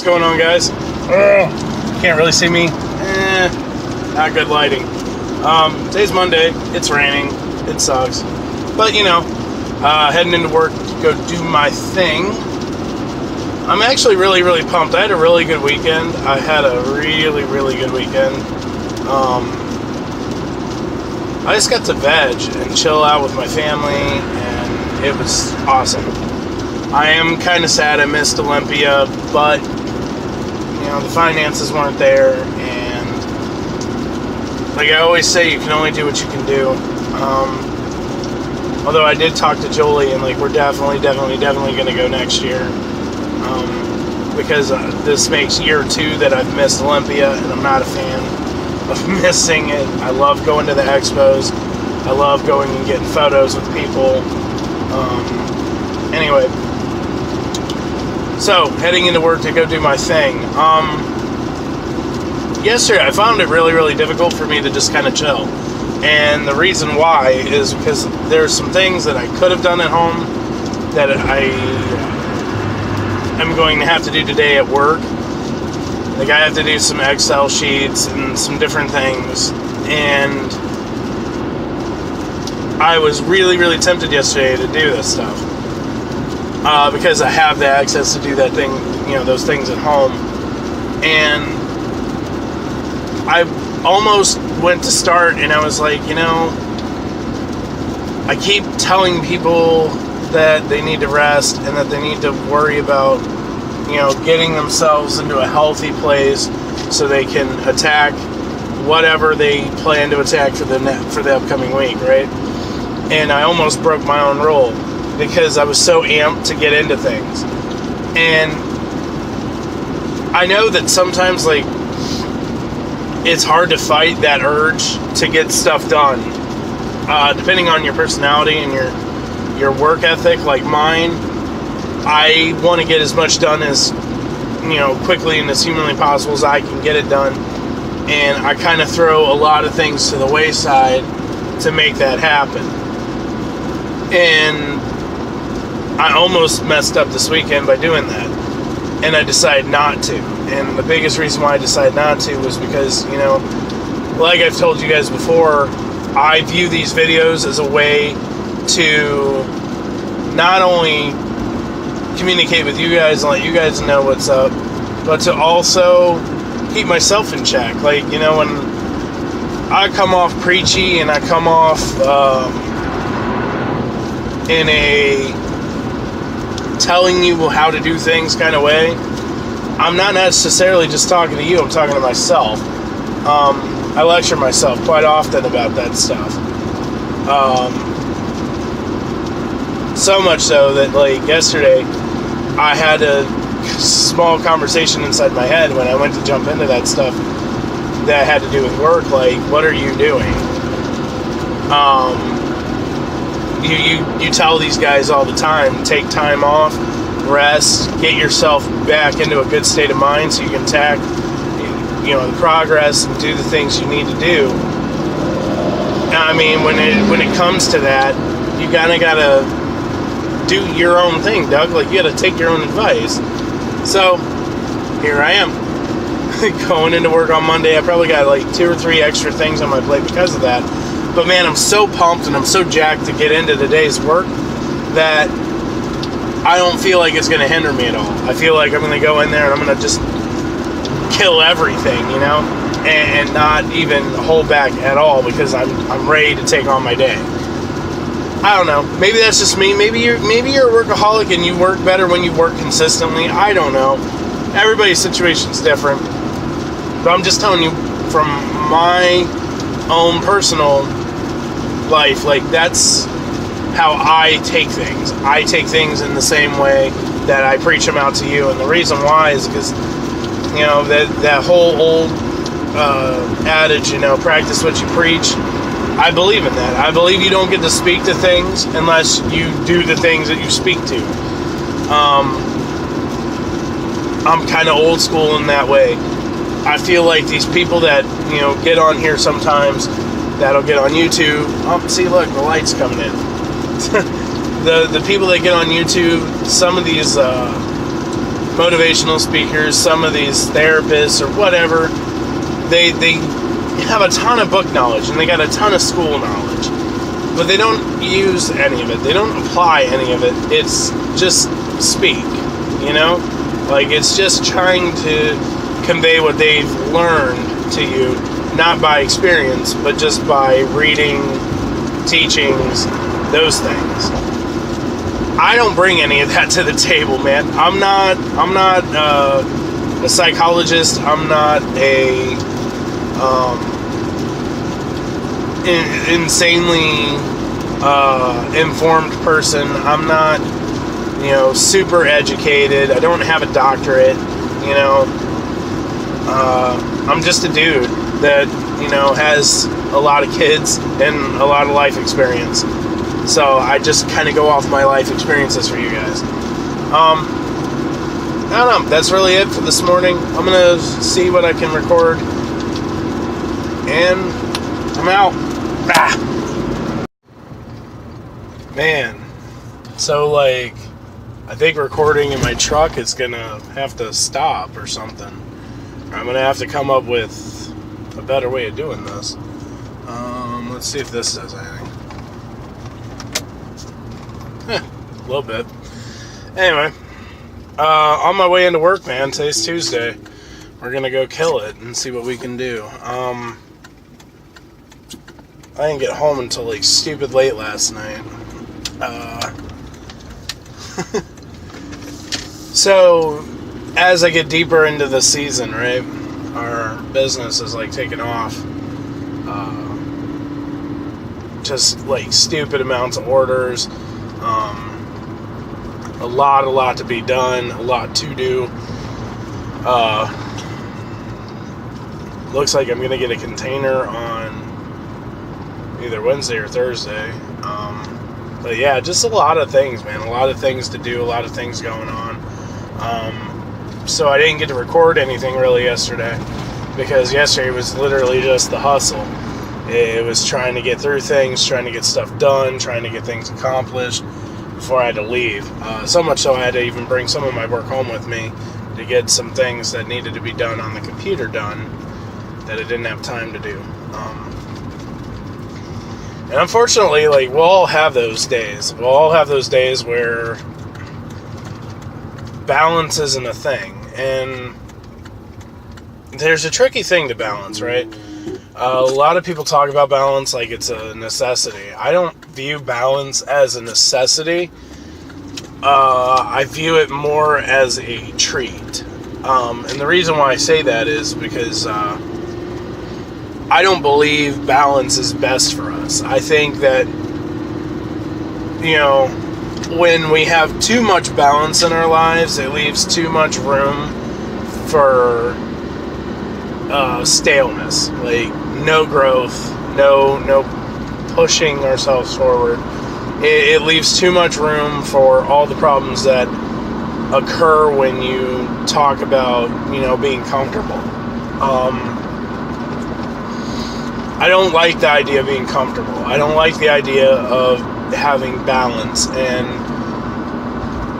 going on, guys? Can't really see me. Not good lighting. Today's Monday. It's raining. It sucks. But, heading into work to go do my thing. I'm actually really, really pumped. I had a really good weekend. I had a really, really good weekend. I just got to veg and chill out with my family, and it was awesome. I am kind of sad I missed Olympia, but, the finances weren't there, and like I always say, you can only do what you can do. Although I did talk to Jolie, and we're definitely going to go next year. Because this makes year 2 that I've missed Olympia, and I'm not a fan of missing it. I love going to the expos. I love going and getting photos with people. Anyway, so heading into work to go do my thing. Yesterday I found it really, really difficult for me to just kind of chill. And the reason why is because there's some things that I could have done at home that I'm going to have to do today at work. I have to do some Excel sheets and some different things. And I was really, really tempted yesterday to do this stuff. Because I have the access to do that thing, those things at home. And I almost went to start, and I was like, I keep telling people that they need to rest and that they need to worry about, getting themselves into a healthy place so they can attack whatever they plan to attack for the upcoming week, right? And I almost broke my own rule because I was so amped to get into things. And I know that sometimes, it's hard to fight that urge to get stuff done. Depending on your personality and your work ethic, like mine, I want to get as much done as, quickly and as humanly possible as I can get it done. And I kind of throw a lot of things to the wayside to make that happen. And I almost messed up this weekend by doing that. And I decided not to. And the biggest reason why I decided not to was because, like I've told you guys before, I view these videos as a way to not only communicate with you guys and let you guys know what's up, but to also keep myself in check. When I come off preachy and I come off in a telling you how to do things kind of way, I'm not necessarily just talking to you, I'm talking to myself. I lecture myself quite often about that stuff. So much so that, yesterday, I had a small conversation inside my head when I went to jump into that stuff that had to do with work. What are you doing? You tell these guys all the time, take time off, rest, get yourself back into a good state of mind so you can attack, the progress and do the things you need to do. I mean, when it comes to that, you kind of gotta do your own thing, Doug. You gotta take your own advice. So here I am, going into work on Monday. I probably got 2 or 3 extra things on my plate because of that. But man, I'm so pumped and I'm so jacked to get into today's work that I don't feel like it's going to hinder me at all. I feel like I'm going to go in there and I'm going to just kill everything, and not even hold back at all because I'm ready to take on my day. I don't know. Maybe that's just me. Maybe you're a workaholic and you work better when you work consistently. I don't know. Everybody's situation's different. But I'm just telling you from my own personal life, that's how I take things. I take things in the same way that I preach them out to you, and the reason why is because, that whole old adage, practice what you preach. I believe in that. I believe you don't get to speak to things unless you do the things that you speak to. I'm kind of old school in that way. I feel like these people that, get on here sometimes, that'll get on YouTube. Oh, see, look, the light's coming in. The people that get on YouTube, some of these motivational speakers, some of these therapists or whatever, they have a ton of book knowledge and they got a ton of school knowledge, but they don't use any of it. They don't apply any of it. It's just speak, Like, it's just trying to convey what they've learned to you, not by experience, but just by reading, teachings, those things. I don't bring any of that to the table, man. I'm not a psychologist. I'm not a insanely informed person. I'm not, super educated. I don't have a doctorate. I'm just a dude that has a lot of kids and a lot of life experience. So I just kind of go off my life experiences for you guys. I don't know. That's really it for this morning. I'm going to see what I can record. And I'm out. Man. So, I think recording in my truck is going to have to stop or something. I'm going to have to come up with a better way of doing this. Let's see if this does anything. A little bit. Anyway, on my way into work, man. Today's Tuesday. We're gonna go kill it and see what we can do. I didn't get home until stupid late last night. So, as I get deeper into the season, right, our business is taking off. Just stupid amounts of orders. A lot to be done, a lot to do. Looks like I'm gonna get a container on either Wednesday or Thursday. But yeah, just a lot of things, man. A lot of things to do, a lot of things going on. So I didn't get to record anything really yesterday, because yesterday was literally just the hustle. It was trying to get through things, trying to get stuff done, trying to get things accomplished before I had to leave. So much so I had to even bring some of my work home with me to get some things that needed to be done on the computer done that I didn't have time to do. And unfortunately, we'll all have those days. We'll all have those days where balance isn't a thing. And there's a tricky thing to balance, right? A lot of people talk about balance like it's a necessity. I don't view balance as a necessity. I view it more as a treat. And the reason why I say that is because I don't believe balance is best for us. I think that, when we have too much balance in our lives, it leaves too much room for staleness. No growth, no pushing ourselves forward. It leaves too much room for all the problems that occur when you talk about, being comfortable. I don't like the idea of being comfortable. I don't like the idea of having balance, and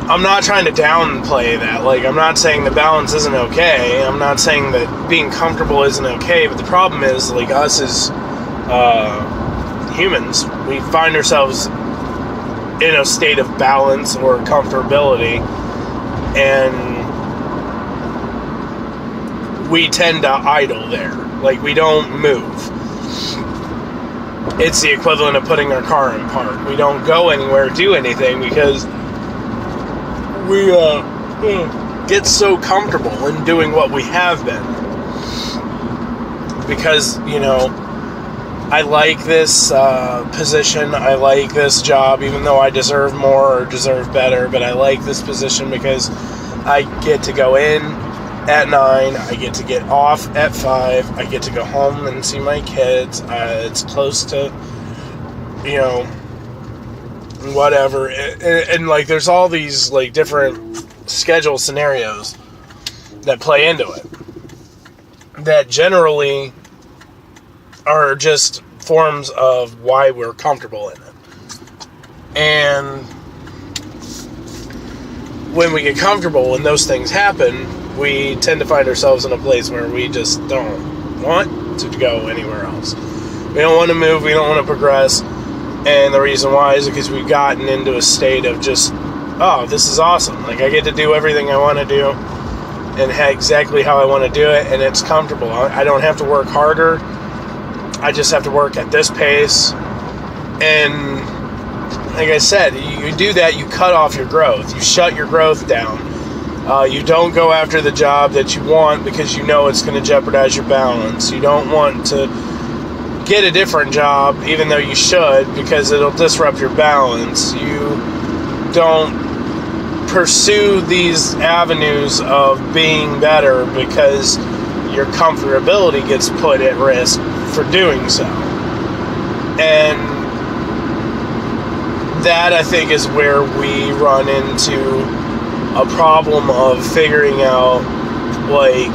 I'm not trying to downplay that. I'm not saying that balance isn't okay. I'm not saying that being comfortable isn't okay, but the problem is, us as humans, we find ourselves in a state of balance or comfortability, and we tend to idle there. We don't move. It's the equivalent of putting our car in park. We don't go anywhere, do anything, because we get so comfortable in doing what we have been. Because, I like this position, I like this job, even though I deserve more or deserve better, but I like this position because I get to go in at 9, I get to get off at 5, I get to go home and see my kids, it's close to, whatever, and there's all these, different schedule scenarios that play into it, that generally are just forms of why we're comfortable in it. And when we get comfortable, when those things happen, we tend to find ourselves in a place where we just don't want to go anywhere else. We don't want to move, we don't want to progress, and the reason why is because we've gotten into a state of just, oh, this is awesome. Like, I get to do everything I want to do and exactly how I want to do it, and it's comfortable. I don't have to work harder. I just have to work at this pace. And like I said, you do that, you cut off your growth. You shut your growth down. You don't go after the job that you want because you know it's going to jeopardize your balance. You don't want to get a different job, even though you should, because it'll disrupt your balance. You don't pursue these avenues of being better because your comfortability gets put at risk for doing so. And that, I think, is where we run into a problem of figuring out, like,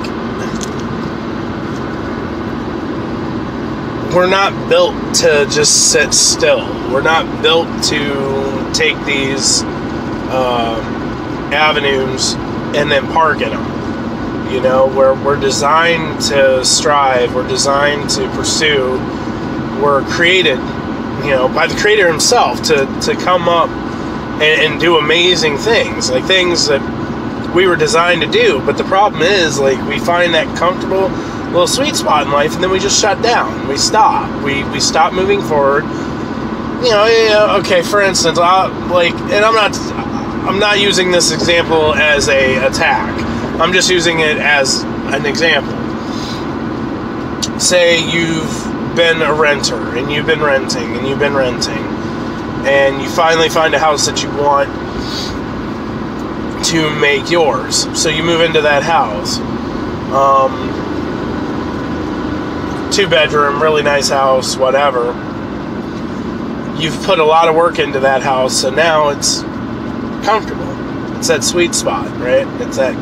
we're not built to just sit still. We're not built to take these avenues and then park in them. You know, we're designed to strive. We're designed to pursue. We're created, you know, by the Creator Himself to come up and do amazing things, like things that we were designed to do. But the problem is, like, we find that comfortable little sweet spot in life, and then we just shut down. We stop. We stop moving forward. You know, okay, for instance, and I'm not using this example as a attack. I'm just using it as an example. Say you've been a renter, and you've been renting, and you finally find a house that you want to make yours. So you move into that house. 2-bedroom, really nice house, whatever. You've put a lot of work into that house, so now it's comfortable. It's that sweet spot, right? It's that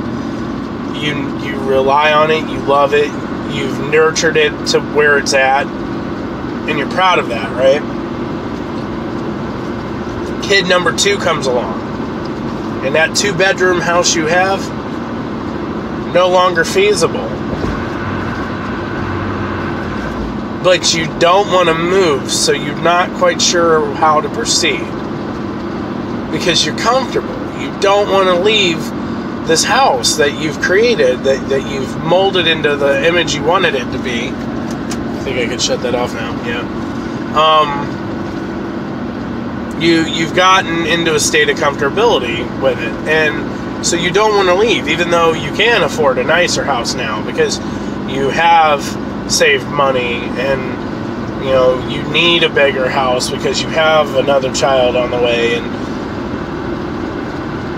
you rely on it, you love it, you've nurtured it to where it's at, and you're proud of that, right? Kid number 2 comes along, and that 2-bedroom house you have, no longer feasible. But you don't want to move, so you're not quite sure how to proceed. Because you're comfortable. You don't want to leave this house that you've created, that you've molded into the image you wanted it to be. I think I could shut that off now, yeah. You've gotten into a state of comfortability with it, and so you don't want to leave, even though you can afford a nicer house now, because you have saved money, and you know you need a bigger house because you have another child on the way, and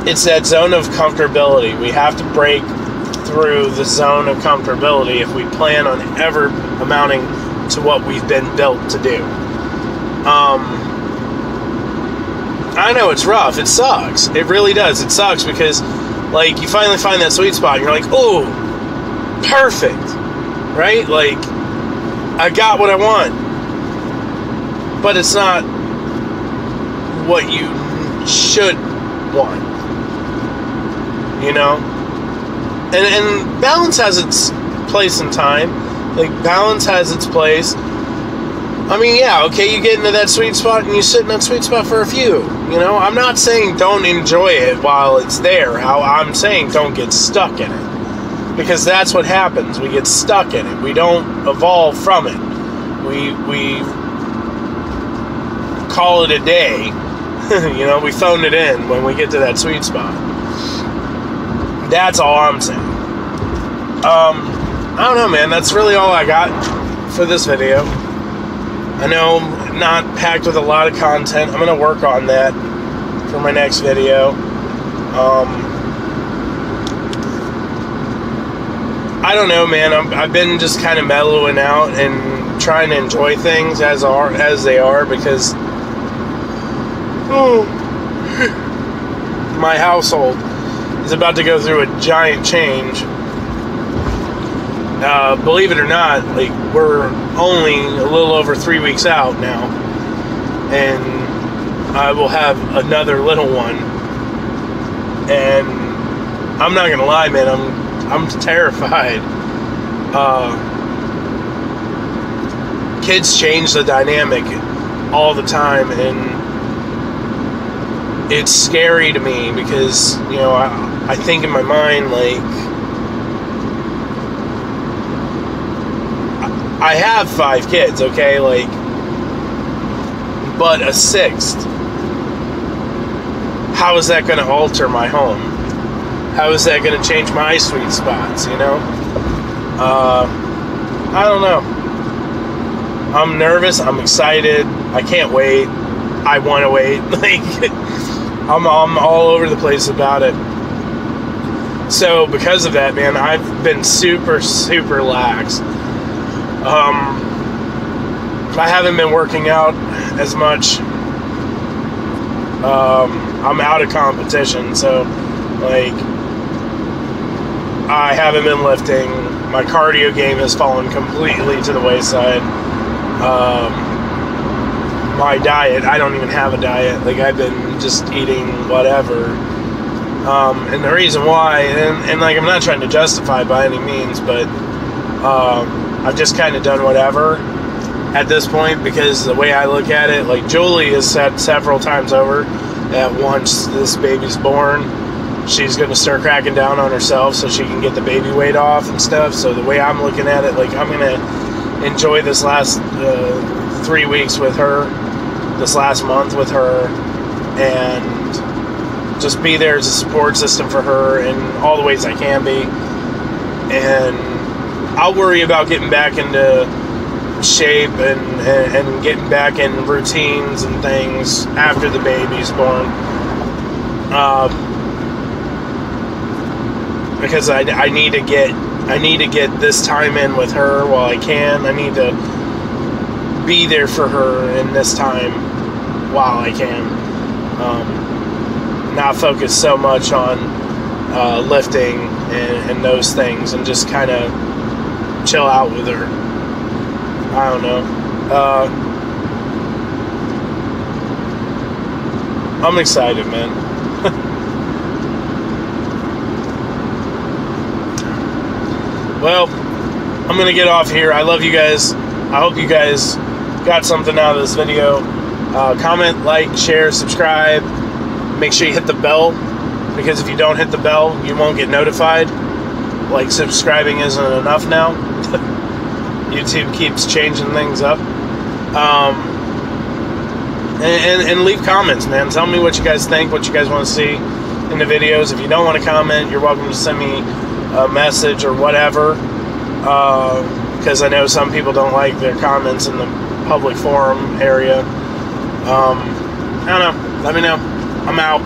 it's that zone of comfortability. We have to break through the zone of comfortability if we plan on ever amounting to what we've been built to do. I know it's rough. It sucks. It really does. It sucks because, like, you finally find that sweet spot and you're like, oh, perfect. Right? Like, I got what I want. But it's not what you should want. You know? And balance has its place in time. Like, balance has its place. I mean, yeah, okay, you get into that sweet spot and you sit in that sweet spot for a few. You know? I'm not saying don't enjoy it while it's there. I'm saying don't get stuck in it. Because that's what happens. We get stuck in it. We don't evolve from it. We call it a day. You know, we phone it in when we get to that sweet spot. That's all I'm saying. I don't know, man. That's really all I got for this video. I know I'm not packed with a lot of content. I'm going to work on that for my next video. I don't know, man. I've been just kind of mellowing out and trying to enjoy things as they are because my household is about to go through a giant change. Believe it or not, like, we're only a little over 3 weeks out now, and I will have another little one And I'm not gonna lie, man, I'm terrified. Kids change the dynamic all the time, and it's scary to me because, you know, I think in my mind, like, I have 5 kids, okay, like, but a 6th, how is that going to alter my home? How is that going to change my sweet spots, you know? I don't know. I'm nervous. I'm excited. I can't wait. I want to wait. Like, I'm all over the place about it. So because of that, man, I've been super, super lax. I haven't been working out as much. I'm out of competition, so, like, I haven't been lifting. My cardio game has fallen completely to the wayside. My diet, I don't even have a diet. Like, I've been just eating whatever. And the reason why, and like, I'm not trying to justify by any means, but I've just kind of done whatever at this point, because the way I look at it, like, Julie has said several times over that once this baby's born, she's going to start cracking down on herself so she can get the baby weight off and stuff. So the way I'm looking at it, like, I'm going to enjoy this last 3 weeks with her, this last month with her, and just be there as a support system for her in all the ways I can be. And I'll worry about getting back into shape and getting back in routines and things after the baby's born. Because I need to get this time in with her while I can. I need to be there for her in this time while I can. Not focus so much on lifting and those things, and just kind of chill out with her. I don't know. I'm excited, man. Well, I'm going to get off here. I love you guys. I hope you guys got something out of this video. Comment, like, share, subscribe. Make sure you hit the bell, because if you don't hit the bell, you won't get notified. Like, subscribing isn't enough now. YouTube keeps changing things up. And leave comments, man. Tell me what you guys think, what you guys want to see in the videos. If you don't want to comment, you're welcome to send me a message or whatever, because I know some people don't like their comments in the public forum area. I don't know. Let me know. I'm out.